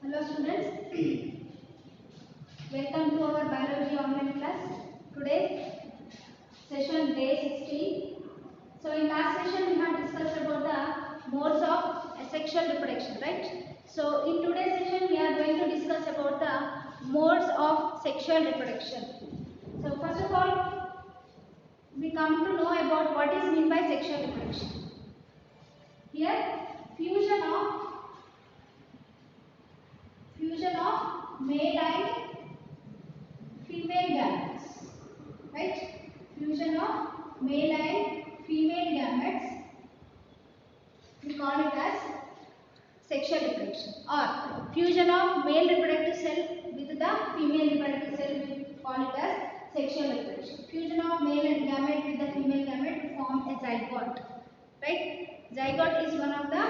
Hello students, welcome to our biology online class. Today session day 16. So in last session we have discussed about the modes of asexual reproduction, right? So in today's session we are going to discuss about the modes of sexual reproduction. So first of all we come to know about what is meant by sexual reproduction. Here fusion of male and female gametes, right? Fusion of male and female gametes, we call it as sexual reproduction, or fusion of male reproductive cell with the female reproductive cell, we call it as sexual reproduction. Fusion of male gamete with the female gamete to form a zygote, right? Zygote is one of the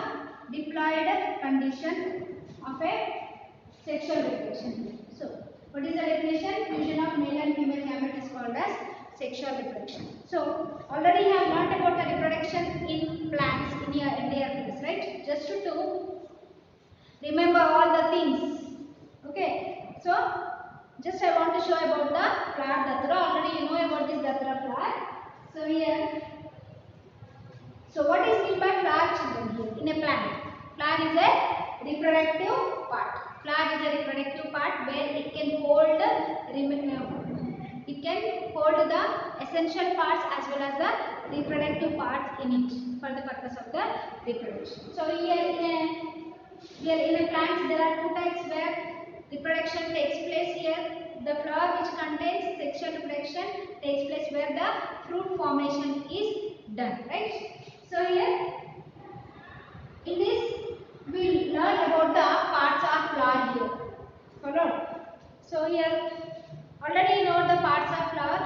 diploid condition of a sexual reproduction. So, what is the definition? Fusion of male and female gamete is called as sexual reproduction. So, already you have learnt about the reproduction in plants in your entire class, right? Just to remember all the things. Okay. So, just I want to show about the flower datura. Already you know about this datura flower. So, here. So, what is meant by flower, children, here in a plant? Flower is a reproductive part. Flower is a reproductive part where it can hold the essential parts as well as the reproductive parts in it for the purpose of the reproduction. So here in a plant there are two types where reproduction takes place. Here the flower which contains sexual reproduction takes place where the fruit formation is done, right? So here in this we learn about the parts of flower here. Followed. So here already you know the parts of flower.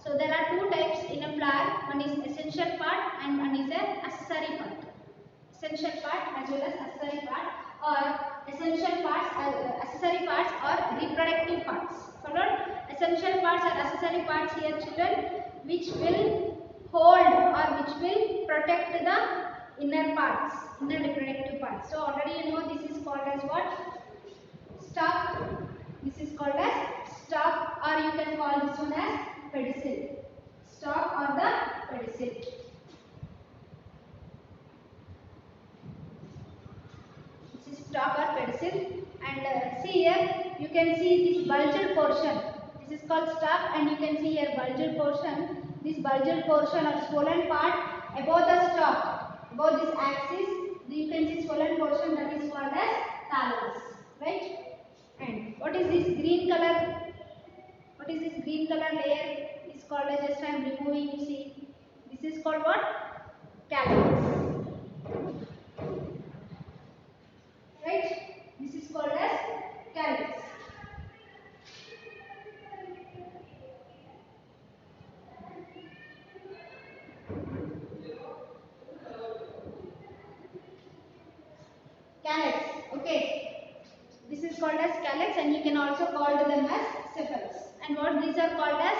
So there are two types in a flower. One is essential part and one is a accessory part. Essential part as well as accessory part, or essential parts, accessory parts or reproductive parts. Followed. Essential parts or accessory parts here, children, which will hold or which will protect the inner parts, inner reproductive parts. So already you know this is called as what? Stalk. This is called as stalk, or you can call this one as pedicel. Stalk or the pedicel. This is stalk or pedicel, and see here you can see this bulged portion. This is called stalk, and you can see here bulged portion. This bulged portion or swollen part above the stalk, above this axis, you can see swollen portion, that is called as thallus, right? And what is this green color? What is this green color layer? Is called as, just I am removing, you see. This is called what? Calyx. Right? This is called as calyx. Calyx. Okay. This is called as calyx, and you can also call them as sepals. And what these are called as?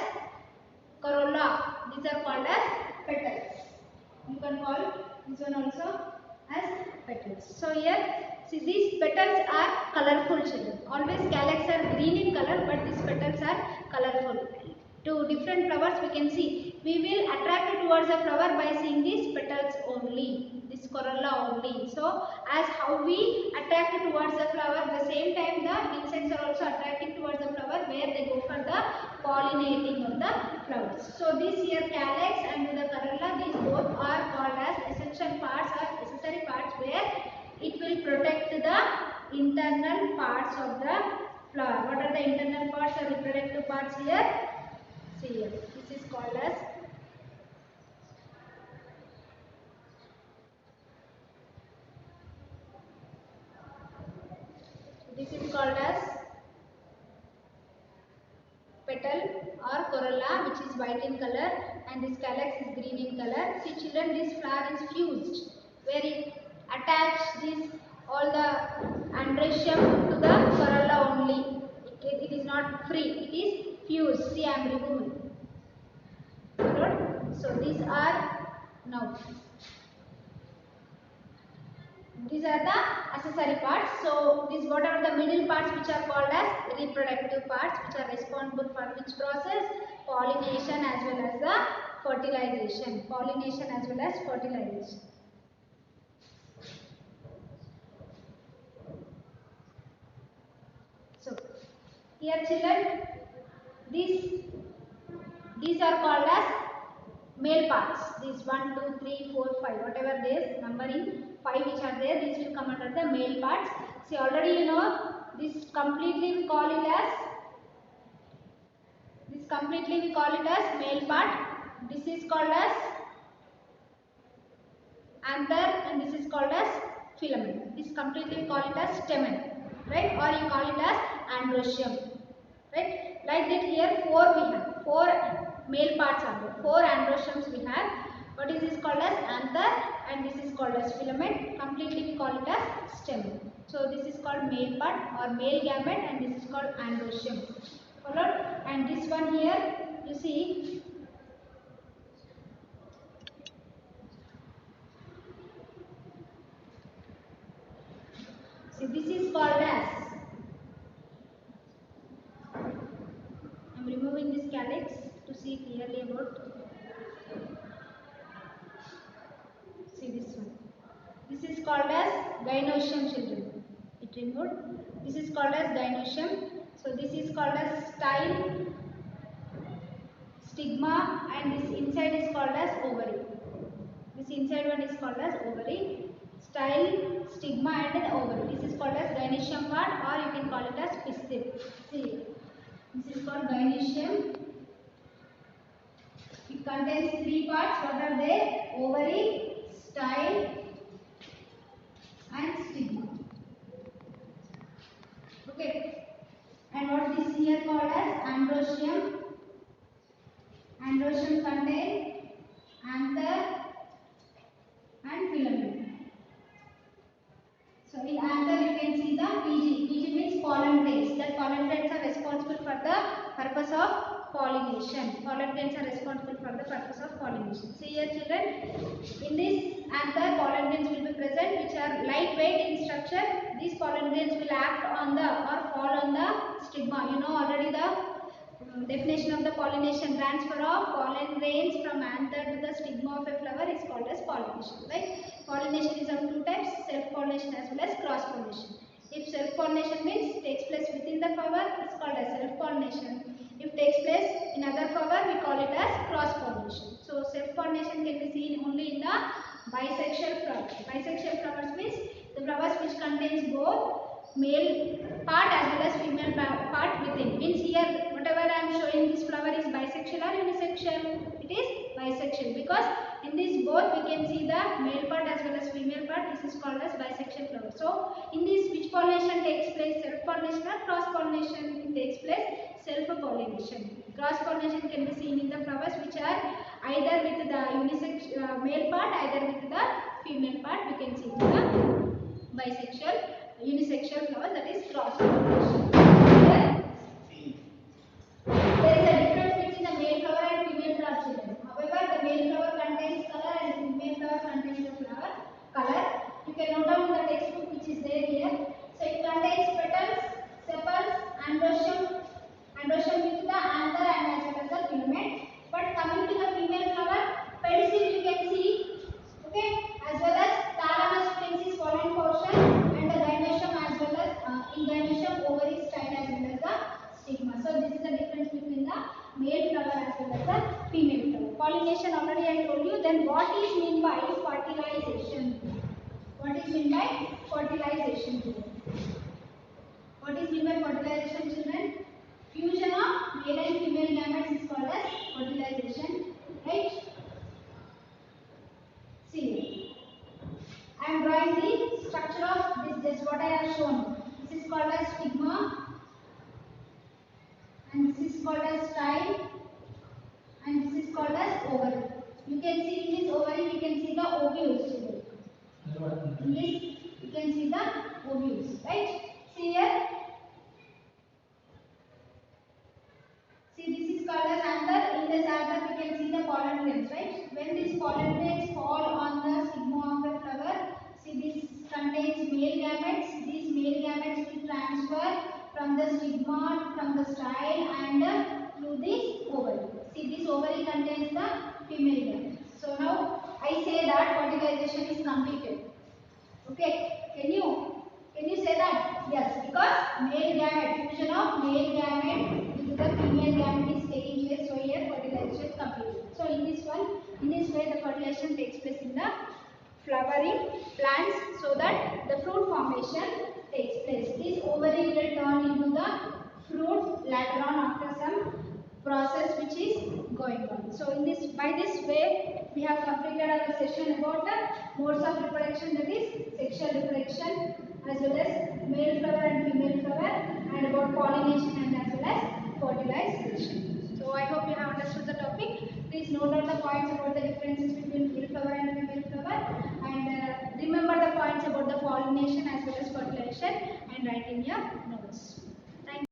Corolla. These are called as petals. You can call this one also as petals. So here, see, these petals are colorful, children. Always calyx are green in color, but these petals are colorful. To different flowers we can see. We will attract towards the flower by seeing these petals only, this corolla only. So as how we attract towards the flower, the same time the insects are also attracting towards the flower where they go for the pollinating of the flowers. So this here calyx and the corolla, these both are called as essential parts or accessory parts where it will protect the internal parts of the flower. What are the internal parts or reproductive parts here? See here, this is called as petal or corolla, which is white in color, and this calyx is green in color. See children, this flower is fused, where it attach this all the androecium to the corolla only. It is not free, it is fused. See, I am removing. So these are now These are the accessory parts. So these what are the middle parts which are called as reproductive parts, which are responsible for which process? Pollination as well as the fertilization. Pollination as well as fertilization. So here children, these are called as male parts. These 1, 2, 3, 4, 5, whatever there is numbering 5 which are there, these will come under the male parts. See, already you know this completely we call it as male part. This is called as anther and this is called as filament. This completely we call it as stamen, right? Or you call it as androecium, right? Like that here 4 we have 4 male parts are there, 4 androeciums we have. What is this called as anther and this is called as filament. Completely we call it as stamen. So this is called male part or male gamete and this is called androecium. Followed? And this one here you see, this is called as, I am removing this calyx to see clearly about. See this one. This is called as gynoecium children. It removed. This is called as gynoecium. So this is called as style, stigma, and this inside is called as ovary. This inside one is called as ovary. Style, stigma, and the ovary. This is called as gynoecium part, or you can call it as pistil. See, this is called gynoecium. It contains 3 parts. What are they? Ovary, style, and stigma. Okay. And what this here called as androecium. Androecium contain anther and filament. So in anther you can see the PG. PG means pollen grains. That pollen grains are responsible for the purpose of pollination. Pollen grains are responsible for the purpose of pollination. See here children, in this anther pollen grains will be present which are lightweight in structure. These pollen grains will act on the or fall on the stigma. You know already the definition of the pollination. Transfer of pollen grains from anther to the stigma of a flower is called as pollination. Right? Pollination is of 2 types, self-pollination as well as cross-pollination. If self-pollination means takes place within the flower, it's called as self-pollination. If takes place in other flower, we call it as cross-pollination. So self-pollination can be seen only in the bisexual flowers. Bisexual flowers means the flowers which contains both male part as well as female part within. Means here whatever I am showing this flower is bisexual or unisexual? It is bisexual because in this both we can see the male part as well as female part. This is called as bisexual flower. So in this which pollination takes place? Self-pollination or cross-pollination? It takes place self-pollination. Cross-pollination can be seen in the flowers which are either with the unisex male part, either with the female part. We can see in the bisexual, unisexual flowers, that is cross-pollination. There is a difference between the male flower and female flower children. However, the male flower contains color and the female flower contains the flower color. You can note down in the textbook which is there here. So it contains petals, sepals, androecium with the anther and as well as the filament. But coming to the female flower, pedicel you can see, okay, as well as thalamus you can see pollen portion and the gynoecium as well as in gynoecium ovary, style as well as the stigma. So this is the difference between the male flower as well as the female flower. Pollination already I told you. Then what is mean by fertilization? What is mean by fertilization? What is mean by fertilization children? Fusion of male and female gametes is called as fertilization, right? See, I am drawing the structure of this, just what I have shown. This is called as stigma and this is called as style and this is called as ovary. You can see in this ovary we can see the ovules. In this you can see the ovules, right? See here. See, this is called as anther. In this anther we can see the pollen grains, right? When these pollen grains fall on the stigma of a flower, see this contains from the stigma, from the style, and through this ovary. See, this ovary contains the female gamete. So now I say that fertilization is completed. Okay, can you say that? Yes, because male gamete, fusion of male gamete with the female gamete is taking place, so here fertilization is completed. So in this way the fertilization takes place in the flowering plants, so that the fruit formation takes place. This ovary will turn into the fruit later on after some process which is going on. So by this way we have completed our session about the modes of reproduction, that is sexual reproduction, as well as male flower and female flower, and about pollination and as well as fertilization. So I hope you have understood the topic. Please note down the points about the differences between male flower and female flower, and remember the points about the pollination as well as fertilization, and write in your notes.